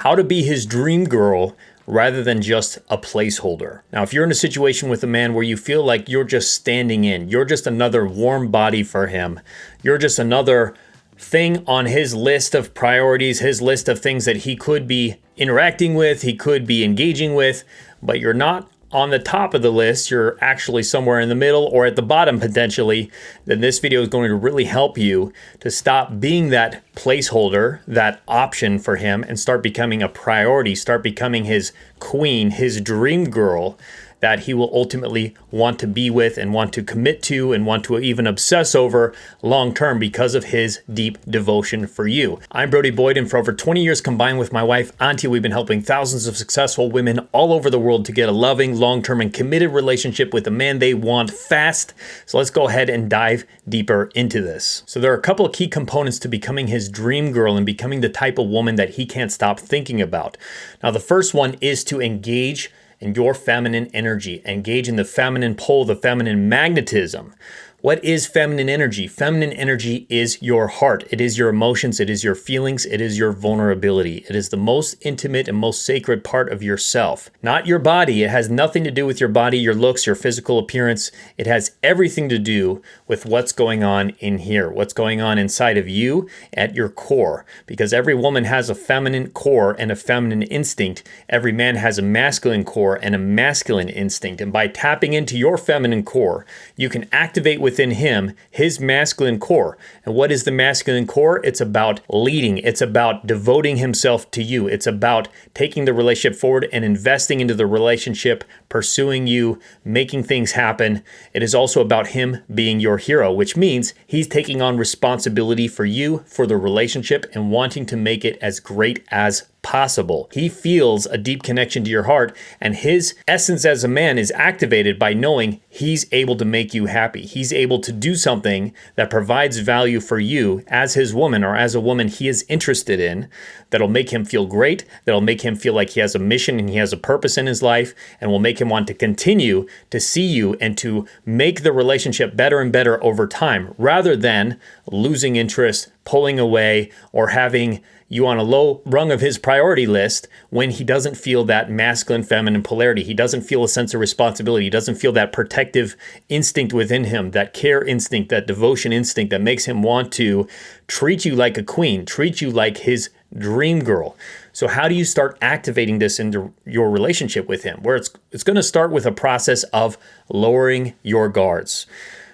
How to be his dream girl rather than just a placeholder. Now, if you're in a situation with a man where you feel like you're just standing in, you're just another warm body for him, you're just another thing on his list of priorities, his list of things that he could be interacting with, he could be engaging with, but you're not on the top of the list, you're actually somewhere in the middle or at the bottom potentially, then this video is going to really help you to stop being that placeholder, that option for him, and start becoming a priority, start becoming his queen, his dream girl that he will ultimately want to be with and want to commit to and want to even obsess over long term because of his deep devotion for you. I'm Brody Boyd, and for over 20 years combined with my wife, Antia, we've been helping thousands of successful women all over the world to get a loving, long-term, and committed relationship with the man they want fast. So let's go ahead and dive deeper into this. So there are a couple of key components to becoming his dream girl and becoming the type of woman that he can't stop thinking about. Now, the first one is to engage in your feminine energy. Engage in the feminine pull, the feminine magnetism. What is feminine energy? Feminine energy is your heart. It is your emotions. It is your feelings. It is your vulnerability. It is the most intimate and most sacred part of yourself. Not your body. It has nothing to do with your body, your looks, your physical appearance. It has everything to do with what's going on in here, what's going on inside of you at your core. Because every woman has a feminine core and a feminine instinct. Every man has a masculine core and a masculine instinct. And by tapping into your feminine core, you can activate within him his masculine core. And what is the masculine core? It's about leading. It's about devoting himself to you. It's about taking the relationship forward and investing into the relationship, pursuing you, making things happen. It is also about him being your hero, which means he's taking on responsibility for you, for the relationship, and wanting to make it as great as possible. He feels a deep connection to your heart, and his essence as a man is activated by knowing he's able to make you happy. He's able to do something that provides value for you as his woman or as a woman he is interested in, that'll make him feel great, that'll make him feel like he has a mission and he has a purpose in his life, and will make him want to continue to see you and to make the relationship better and better over time, rather than losing interest, pulling away, or having you on a low rung of his priority list when he doesn't feel that masculine feminine polarity. He doesn't feel a sense of responsibility. He doesn't feel that protective instinct within him, that care instinct, that devotion instinct that makes him want to treat you like a queen, treat you like his dream girl. So how do you start activating this into your relationship with him? Where it's going to start with a process of lowering your guards.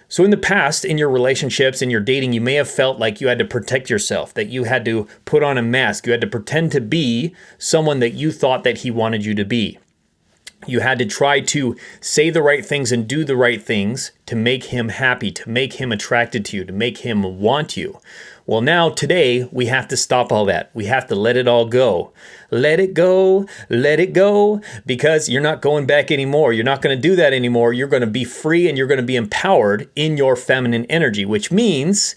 So in the past, in your relationships, in your dating, you may have felt like you had to protect yourself, that you had to put on a mask, you had to pretend to be someone that you thought that he wanted you to be. You had to try to say the right things and do the right things to make him happy, to make him attracted to you, to make him want you. Well, now today we have to stop all that. We have to let it all go. Let it go, because you're not going back anymore. You're not going to do that anymore. You're going to be free and you're going to be empowered in your feminine energy, which means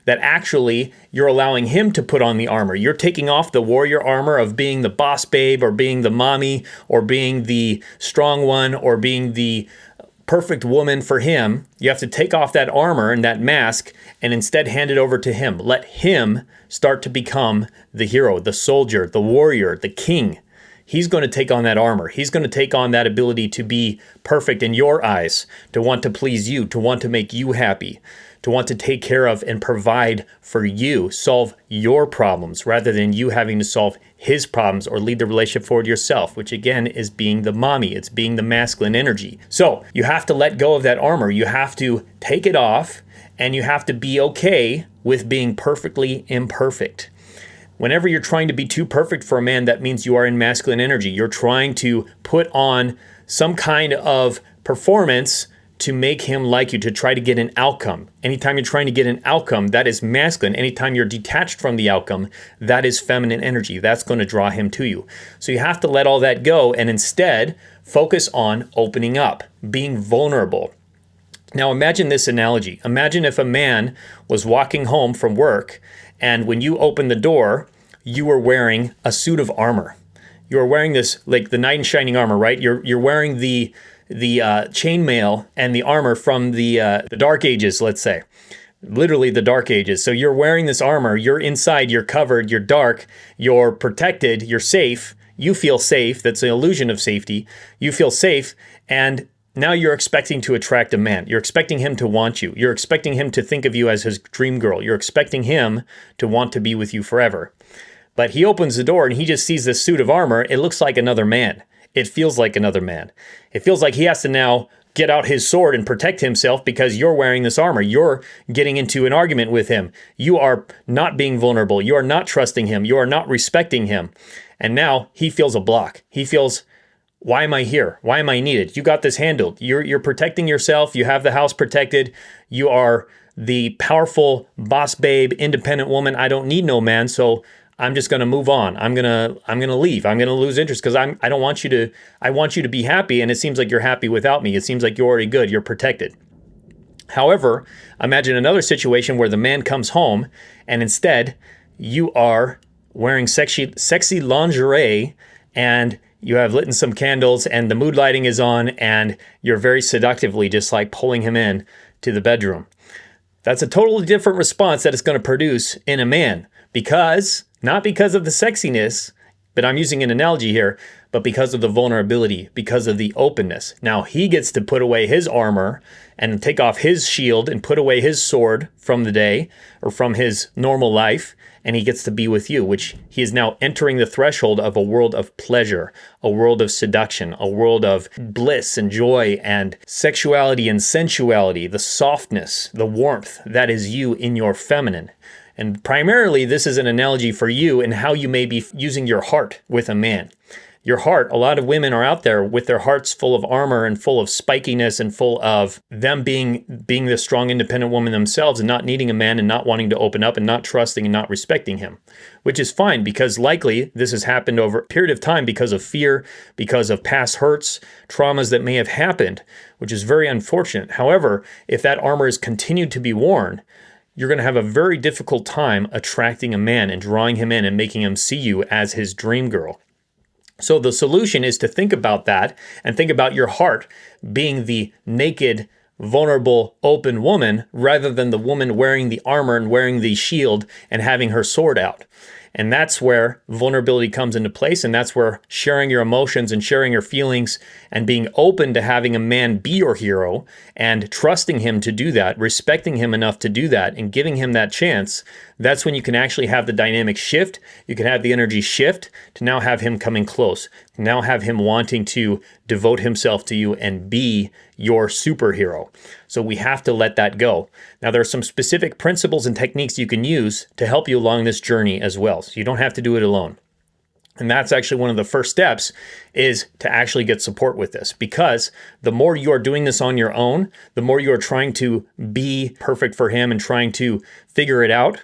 that actually you're allowing him to put on the armor. You're taking off the warrior armor of being the boss babe or being the mommy or being the strong one or being the perfect woman for him. You have to take off that armor and that mask and instead hand it over to him. Let him start to become the hero, the soldier, the warrior, the king. He's going to take on that armor. He's going to take on that ability to be perfect in your eyes, to want to please you, to want to make you happy, to want to take care of and provide for you, solve your problems rather than you having to solve his problems or lead the relationship forward yourself, which again is being the mommy. It's being the masculine energy. So you have to let go of that armor. You have to take it off and you have to be okay with being perfectly imperfect. Whenever you're trying to be too perfect for a man, that means you are in masculine energy. You're trying to put on some kind of performance to make him like you, to try to get an outcome. Anytime you're trying to get an outcome, that is masculine. Anytime you're detached from the outcome, that is feminine energy. That's going to draw him to you. So you have to let all that go and instead focus on opening up, being vulnerable. Now imagine this analogy. Imagine if a man was walking home from work and when you opened the door, you were wearing a suit of armor. You were wearing this, like the knight in shining armor, right? You're wearing the chainmail and the armor from the Dark Ages, let's say. literally the dark ages. So you're wearing this armor, you're inside, you're covered, you're dark, you're protected, you're safe. You feel safe. That's an illusion of safety. You feel safe, and now you're expecting to attract a man. You're expecting him to want you. You're expecting him to think of you as his dream girl. You're expecting him to want to be with you forever. But he opens the door and he just sees this suit of armor. It looks like another man. It feels like another man. It feels like he has to now get out his sword and protect himself because you're wearing this armor. You're getting into an argument with him. You are not being vulnerable. You are not trusting him. You are not respecting him. And now he feels a block. He feels, why am I here? Why am I needed? You got this handled. You're protecting yourself. You have the house protected. You are the powerful boss babe, independent woman. I don't need no man. So I'm just going to move on. I'm going to leave. I'm going to lose interest because I don't want you to, I want you to be happy. And it seems like you're happy without me. It seems like you're already good. You're protected. However, imagine another situation where the man comes home and instead you are wearing sexy lingerie and you have lit some candles and the mood lighting is on and you're very seductively just like pulling him in to the bedroom. That's a totally different response that it's going to produce in a man not because of the sexiness, but I'm using an analogy here, but because of the vulnerability, because of the openness. Now he gets to put away his armor and take off his shield and put away his sword from the day or from his normal life, and he gets to be with you, which he is now entering the threshold of a world of pleasure, a world of seduction, a world of bliss and joy and sexuality and sensuality, the softness, the warmth that is you in your feminine. And primarily, this is an analogy for you and how you may be using your heart with a man. Your heart, a lot of women are out there with their hearts full of armor and full of spikiness and full of them being the strong, independent woman themselves and not needing a man and not wanting to open up and not trusting and not respecting him, which is fine because likely this has happened over a period of time because of fear, because of past hurts, traumas that may have happened, which is very unfortunate. However, if that armor is continued to be worn, you're going to have a very difficult time attracting a man and drawing him in and making him see you as his dream girl. So the solution is to think about that and think about your heart being the naked, vulnerable, open woman rather than the woman wearing the armor and wearing the shield and having her sword out. And that's where vulnerability comes into place, and that's where sharing your emotions and sharing your feelings and being open to having a man be your hero and trusting him to do that, respecting him enough to do that, and giving him that chance, that's when you can actually have the dynamic shift. You can have the energy shift to now have him coming close, to now have him wanting to devote himself to you and be your superhero. So we have to let that go. Now, there are some specific principles and techniques you can use to help you along this journey as well. So you don't have to do it alone. And that's actually one of the first steps is to actually get support with this, because the more you are doing this on your own, the more you are trying to be perfect for him and trying to figure it out,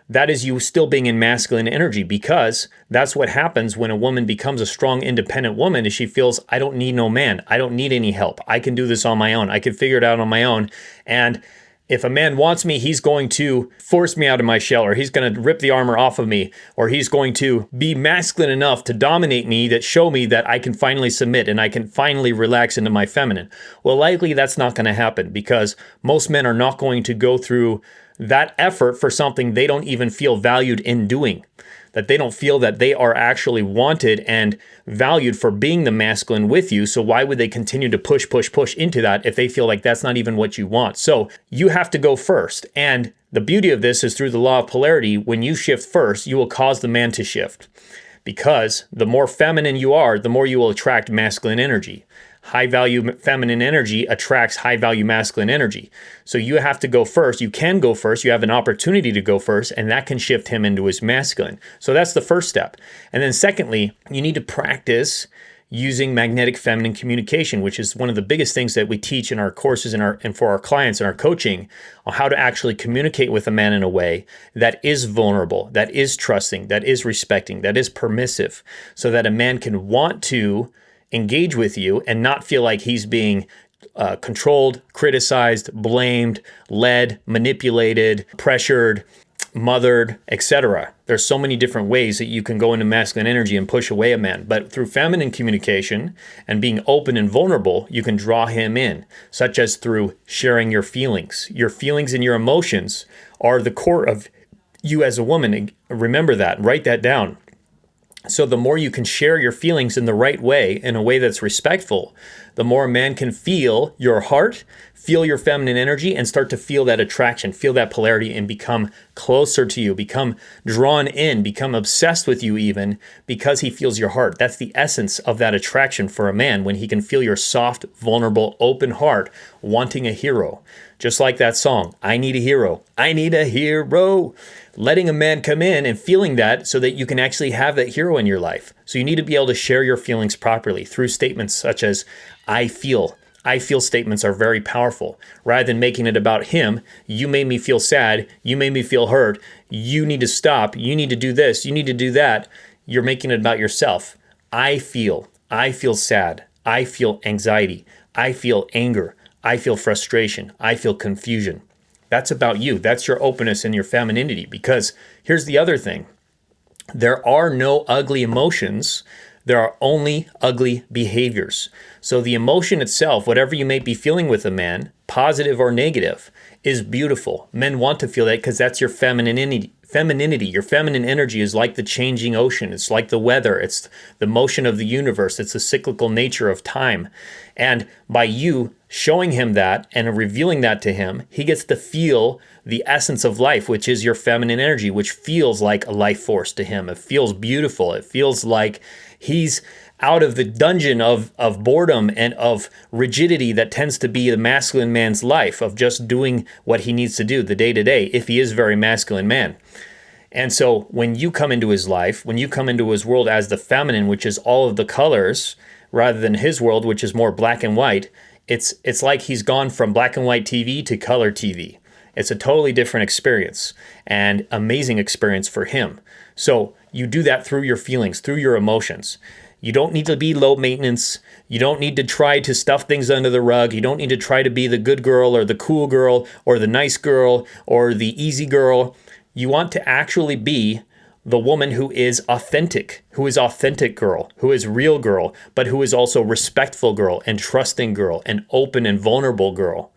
that is you still being in masculine energy, because that's what happens when a woman becomes a strong, independent woman is she feels, I don't need no man. I don't need any help. I can do this on my own. I can figure it out on my own. And if a man wants me, he's going to force me out of my shell, or he's going to rip the armor off of me, or he's going to be masculine enough to dominate me, that show me that I can finally submit and I can finally relax into my feminine. Well, likely that's not going to happen, because most men are not going to go through that effort for something they don't even feel valued in doing, that they don't feel that they are actually wanted and valued for being the masculine with you. So why would they continue to push into that if they feel like that's not even what you want? So you have to go first. And the beauty of this is through the law of polarity, when you shift first, you will cause the man to shift, because the more feminine you are, the more you will attract masculine energy. High value feminine energy attracts high value masculine energy. So you have to go first. You can go first. You have an opportunity to go first, and that can shift him into his masculine. So that's the first step. And then secondly, you need to practice using magnetic feminine communication, which is one of the biggest things that we teach in our courses and for our clients in our coaching, on how to actually communicate with a man in a way that is vulnerable, that is trusting, that is respecting, that is permissive, so that a man can want to engage with you and not feel like he's being controlled, criticized, blamed, led, manipulated, pressured, mothered, etc. There's so many different ways that you can go into masculine energy and push away a man. But through feminine communication and being open and vulnerable, you can draw him in, such as through sharing your feelings. Your feelings and your emotions are the core of you as a woman. Remember that. Write that down. So the more you can share your feelings in the right way, in a way that's respectful, the more a man can feel your heart, feel your feminine energy, and start to feel that attraction, feel that polarity, and become closer to you, become drawn in, become obsessed with you even, because he feels your heart. That's the essence of that attraction for a man, when he can feel your soft, vulnerable, open heart, wanting a hero. Just like that song, I Need a Hero. I need a hero. Letting a man come in and feeling that so that you can actually have that hero in your life. So you need to be able to share your feelings properly through statements such as, I feel. I feel statements are very powerful. Rather than making it about him, you made me feel sad, you made me feel hurt, you need to stop, you need to do this, you need to do that. You're making it about yourself. I feel sad, I feel anxiety, I feel anger, I feel frustration, I feel confusion. That's about you. That's your openness and your femininity. Because here's the other thing. There are no ugly emotions. There are only ugly behaviors. So the emotion itself, whatever you may be feeling with a man, positive or negative, is beautiful. Men want to feel that because that's your femininity. Your feminine energy is like the changing ocean. It's like the weather. It's the motion of the universe. It's the cyclical nature of time. And by you showing him that and revealing that to him, he gets to feel the essence of life, which is your feminine energy, which feels like a life force to him. It feels beautiful. It feels like he's out of the dungeon of boredom and of rigidity that tends to be the masculine man's life, of just doing what he needs to do the day to day, if he is a very masculine man. And so when you come into his life, when you come into his world as the feminine, which is all of the colors, rather than his world, which is more black and white, it's like he's gone from black and white TV to color TV. It's a totally different experience, and amazing experience for him. So you do that through your feelings, through your emotions. You don't need to be low maintenance. You don't need to try to stuff things under the rug. You don't need to try to be the good girl or the cool girl or the nice girl or the easy girl. You want to actually be the woman who is authentic girl, who is real girl, but who is also respectful girl and trusting girl and open and vulnerable girl.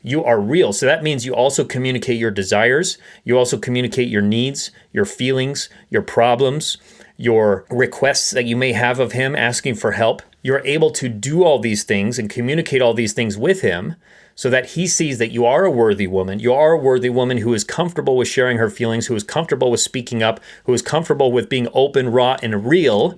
You are real. So that means you also communicate your desires. You also communicate your needs, your feelings, your problems, your requests that you may have of him asking for help. You're able to do all these things and communicate all these things with him so that he sees that you are a worthy woman. You are a worthy woman who is comfortable with sharing her feelings, who is comfortable with speaking up, who is comfortable with being open, raw, and real,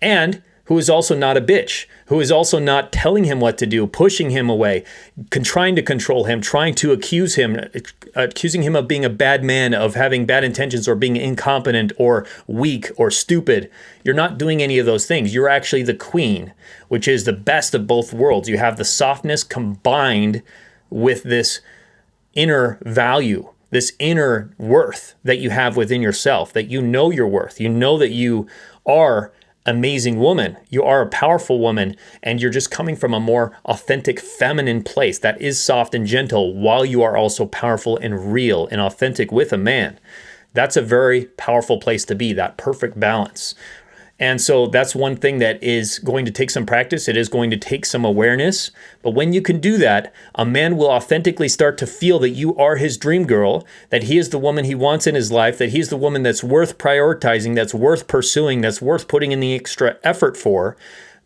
and who is also not a bitch, who is also not telling him what to do, pushing him away, trying to control him, trying to accusing him of being a bad man, of having bad intentions, or being incompetent or weak or stupid. You're not doing any of those things. You're actually the queen, which is the best of both worlds. You have the softness combined with this inner value, this inner worth that you have within yourself, that you know your worth. You know that you are amazing woman. You are a powerful woman, and you're just coming from a more authentic feminine place that is soft and gentle while you are also powerful and real and authentic with a man. That's a very powerful place to be, that perfect balance. And so that's one thing that is going to take some practice. It is going to take some awareness. But when you can do that, a man will authentically start to feel that you are his dream girl, that he is the woman he wants in his life, that he's the woman that's worth prioritizing, that's worth pursuing, that's worth putting in the extra effort for,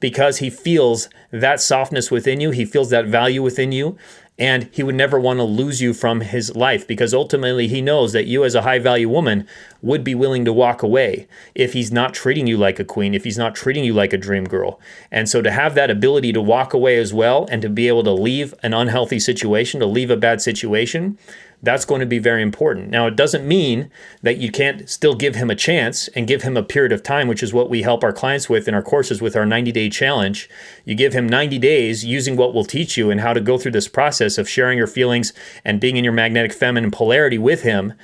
because he feels that softness within you. He feels that value within you. And he would never want to lose you from his life, because ultimately he knows that you as a high value woman would be willing to walk away if he's not treating you like a queen, if he's not treating you like a dream girl. And so to have that ability to walk away as well, and to be able to leave an unhealthy situation, to leave a bad situation, that's going to be very important. Now, it doesn't mean that you can't still give him a chance and give him a period of time, which is what we help our clients with in our courses with our 90-day challenge. You give him 90 days using what we'll teach you and how to go through this process of sharing your feelings and being in your magnetic feminine polarity with him.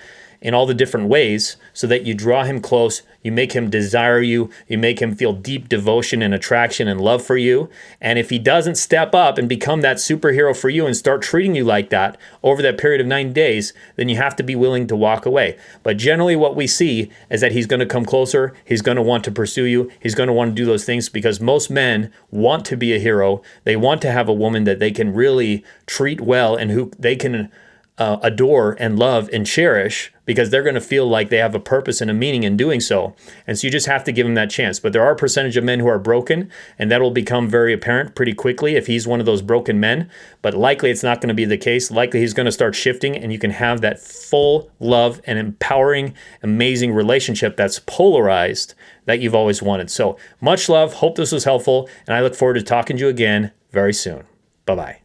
in all the different ways so that you draw him close, you make him desire you, you make him feel deep devotion and attraction and love for you. And if he doesn't step up and become that superhero for you and start treating you like that over that period of 90 days, then you have to be willing to walk away. But generally what we see is that he's going to come closer, he's going to want to pursue you, he's going to want to do those things because most men want to be a hero. They want to have a woman that they can really treat well and who they can adore and love and cherish, because they're going to feel like they have a purpose and a meaning in doing so. And so you just have to give them that chance. But there are a percentage of men who are broken, and that will become very apparent pretty quickly if he's one of those broken men. But likely it's not going to be the case. Likely he's going to start shifting, and you can have that full love and empowering, amazing relationship that's polarized that you've always wanted. So much love. Hope this was helpful, and I look forward to talking to you again very soon. Bye-bye.